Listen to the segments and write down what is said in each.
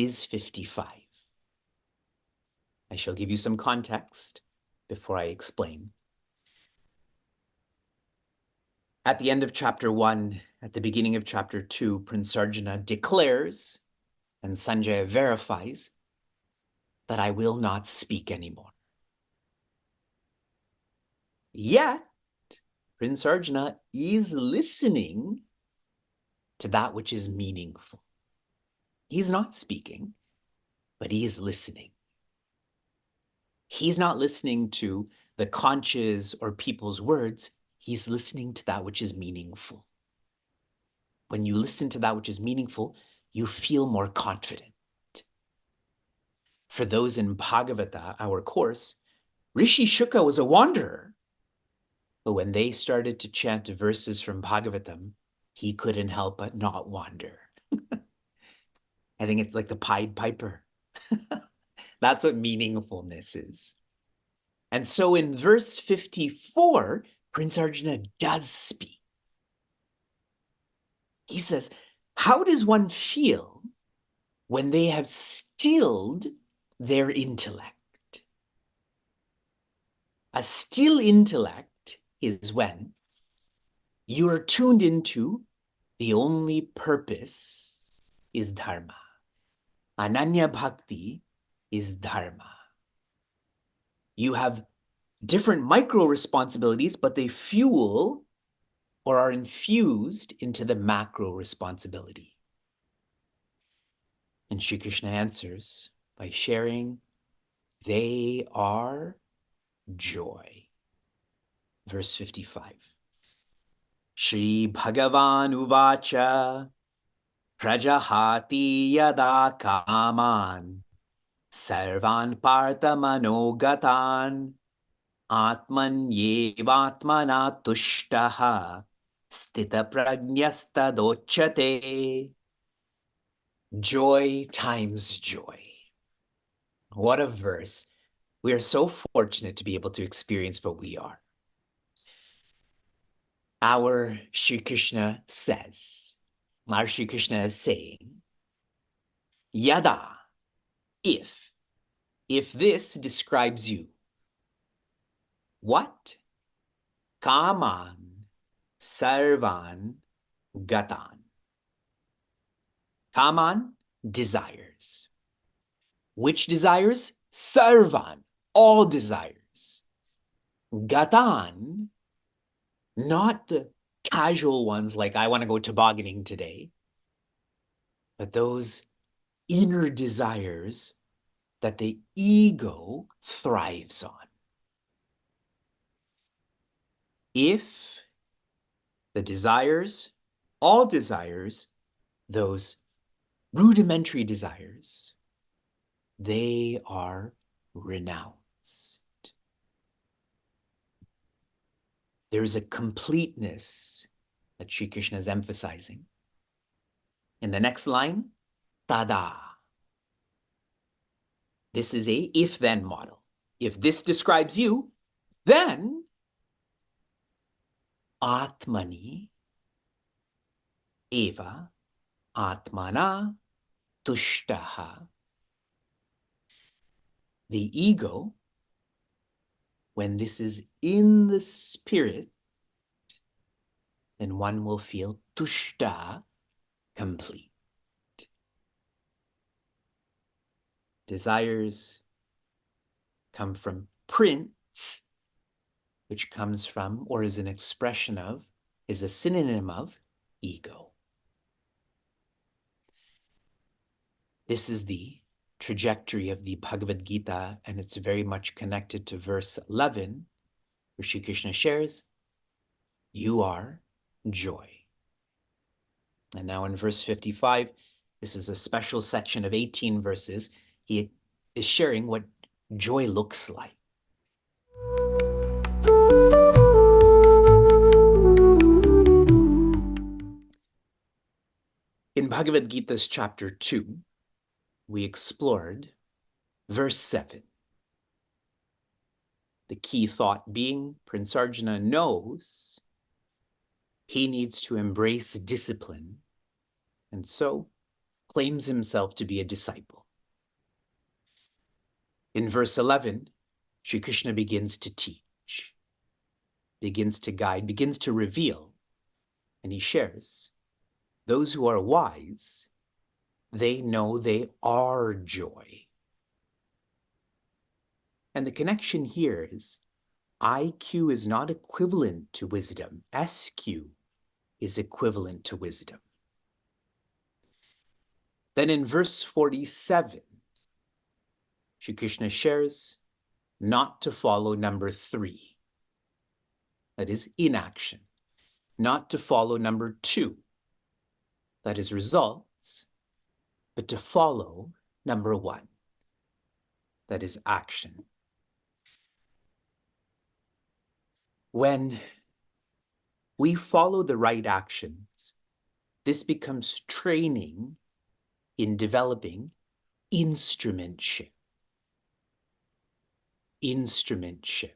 is 55. I shall give you some context before I explain. At the end of chapter 1, at the beginning of chapter 2, Prince Arjuna declares, and Sanjaya verifies, that I will not speak anymore. Yet, Prince Arjuna is listening to that which is meaningful. He's not speaking, but he is listening. He's not listening to the conches or people's words. He's listening to that which is meaningful. When you listen to that which is meaningful, you feel more confident. For those in Bhagavata, our course, Rishi Shuka was a wanderer. But when they started to chant verses from Bhagavatam, he couldn't help but not wander. I think it's like the Pied Piper. That's what meaningfulness is. And so in verse 54, Prince Arjuna does speak. He says, how does one feel when they have stilled their intellect? A still intellect is when you are tuned into the only purpose is dharma. Ananya bhakti is dharma. You have different micro responsibilities, but they fuel or are infused into the macro responsibility. And Shri Krishna answers by sharing, they are joy. Verse 55. Shri Bhagavan Uvacha Prajahati Yada Kaman Sarvan Partha Manogatan Atman Yevatmana Tushtaha Stita Pragnyastadocchate. Joy times joy. What a verse. We are so fortunate to be able to experience what we are. Our Shri Krishna says, our Shri Krishna is saying, Yada, if this describes you, what? Kaman, sarvan, gatan. Kaman, desires. Which desires? Sarvan, all desires. Gatan, not the casual ones like I want to go tobogganing today, but those inner desires that the ego thrives on. If the desires, all desires, those rudimentary desires, they are renounced. There's a completeness that Shri Krishna is emphasizing. In the next line, tada. This is a if-then model. If this describes you, then Atmani eva atmana tushtaha. The ego, when this is in the spirit, then one will feel tushta, complete. Desires come from prince, which comes from, or is an expression of, is a synonym of ego. This is the trajectory of the Bhagavad Gita, and it's very much connected to verse 11, where Shri Krishna shares, you are joy. And now in verse 55, this is a special section of 18 verses. He is sharing what joy looks like. In Bhagavad Gita's chapter 2, we explored verse 7. The key thought being Prince Arjuna knows he needs to embrace discipline, and so claims himself to be a disciple. In verse 11, Shri Krishna begins to teach, begins to guide, begins to reveal, and he shares, those who are wise, they know they are joy. And the connection here is IQ is not equivalent to wisdom. SQ is equivalent to wisdom. Then in verse 47, Shri Krishna shares not to follow number 3, that is inaction, not to follow number 2, that is results, but to follow number 1, that is action. When we follow the right actions, this becomes training in developing instrumentship. Instrumentship.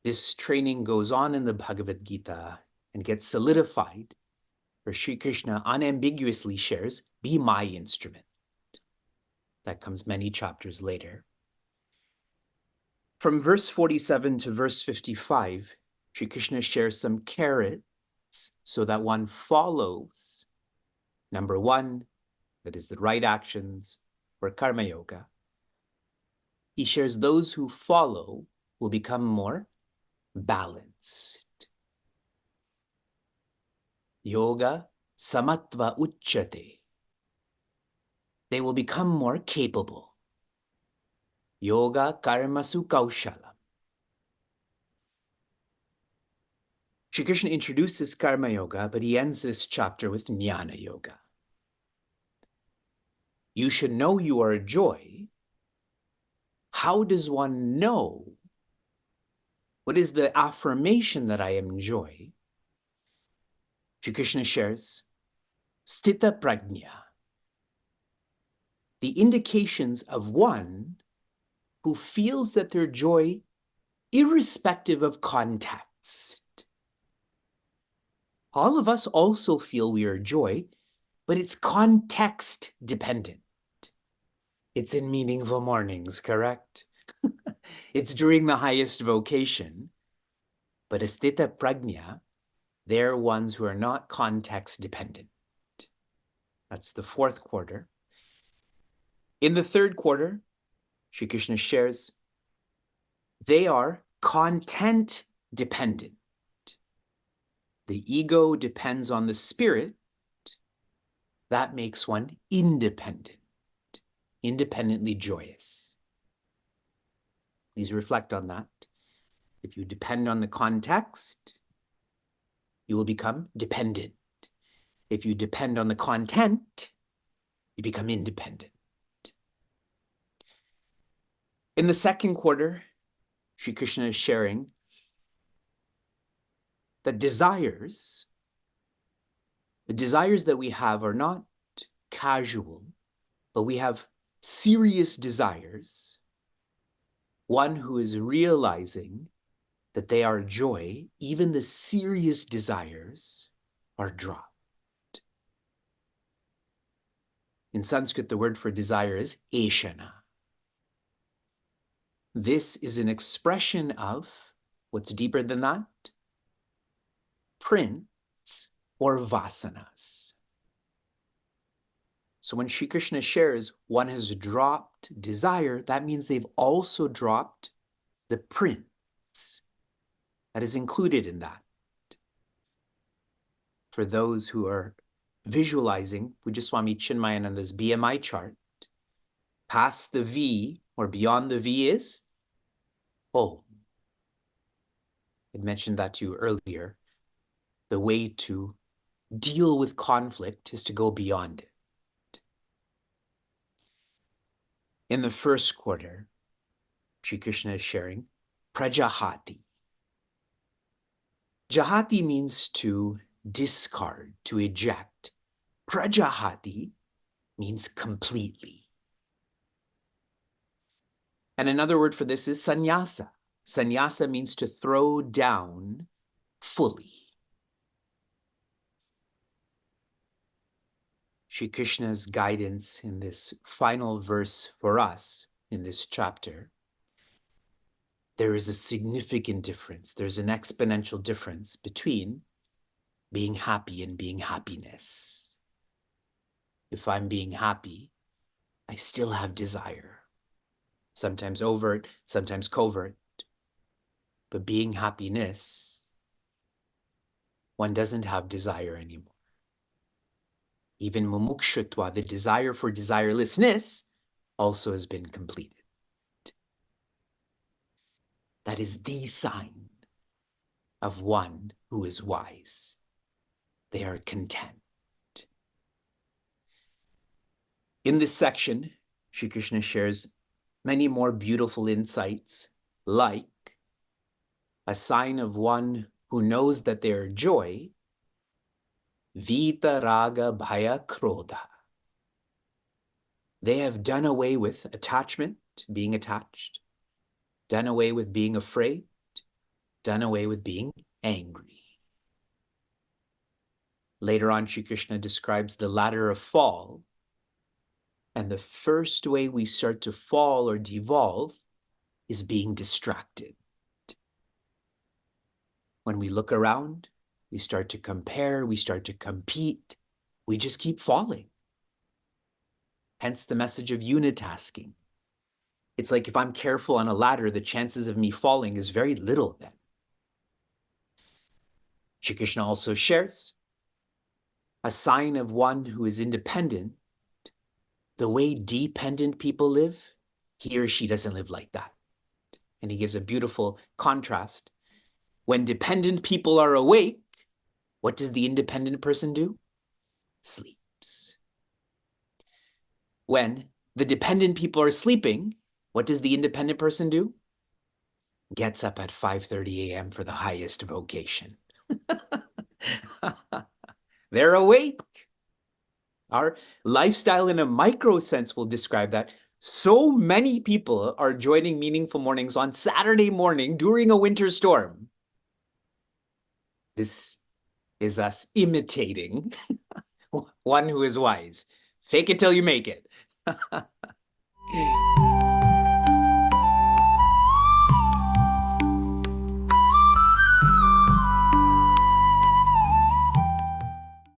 This training goes on in the Bhagavad Gita and gets solidified, where Shri Krishna unambiguously shares, be my instrument. That comes many chapters later. From verse 47 to verse 55, Shri Krishna shares some carrots so that one follows number 1, that is the right actions, for karma yoga. He shares those who follow will become more balanced. Yoga samatva uchyate. They will become more capable. Yoga karmasu kaushalam. Shri Krishna introduces karma yoga, but he ends this chapter with jnana yoga. You should know you are a joy. How does one know? What is the affirmation that I am joy? Shri Krishna shares, sthita prajna. The indications of one who feels that their joy, irrespective of context. All of us also feel we are joy, but it's context dependent. It's in meaningful mornings, correct? It's during the highest vocation. But asthita prajna, they're ones who are not context dependent. That's the 4th quarter. In the 3rd quarter, Shri Krishna shares, they are content dependent. The ego depends on the spirit. That makes one independent, independently joyous. Please reflect on that. If you depend on the context, you will become dependent. If you depend on the content, you become independent. In the 2nd quarter, Shri Krishna is sharing that the desires that we have are not casual, but we have serious desires. One who is realizing that they are joy, even the serious desires are dropped. In Sanskrit, the word for desire is eshana. This is an expression of what's deeper than that? Prince or vasanas. So when Shri Krishna shares one has dropped desire, that means they've also dropped the prince that is included in that. For those who are visualizing Pujaswami Chinmayananda's BMI chart, past the V or beyond the V is Om. I mentioned that to you earlier. The way to deal with conflict is to go beyond it. In the 1st quarter, Shri Krishna is sharing prajahati. Jahati means to discard, to eject. Prajahati means completely. And another word for this is sannyasa. Sannyasa means to throw down fully. Shri Krishna's guidance in this final verse for us in this chapter, there is a significant difference. There's an exponential difference between being happy and being happiness. If I'm being happy, I still have desire, sometimes overt, sometimes covert. But being happiness, one doesn't have desire anymore. Even mumukshutva, the desire for desirelessness, also has been completed. That is the sign of one who is wise. They are content. In this section, Shri Krishna shares many more beautiful insights, like a sign of one who knows that they are joy, Vita Raga Bhaya Krodha. They have done away with attachment, being attached, done away with being afraid, done away with being angry. Later on, Shri Krishna describes the ladder of fall. And the first way we start to fall or devolve is being distracted. When we look around, we start to compare, we start to compete, we just keep falling. Hence the message of unitasking. It's like if I'm careful on a ladder, the chances of me falling is very little then. Shri Krishna also shares a sign of one who is independent. The way dependent people live, he or she doesn't live like that. And he gives a beautiful contrast. When dependent people are awake, what does the independent person do? Sleeps. When the dependent people are sleeping, what does the independent person do? Gets up at 5:30 a.m. for the highest vocation. They're awake. Our lifestyle in a micro sense will describe that. So many people are joining Meaningful Mornings on Saturday morning during a winter storm. This is us imitating one who is wise. Fake it till you make it.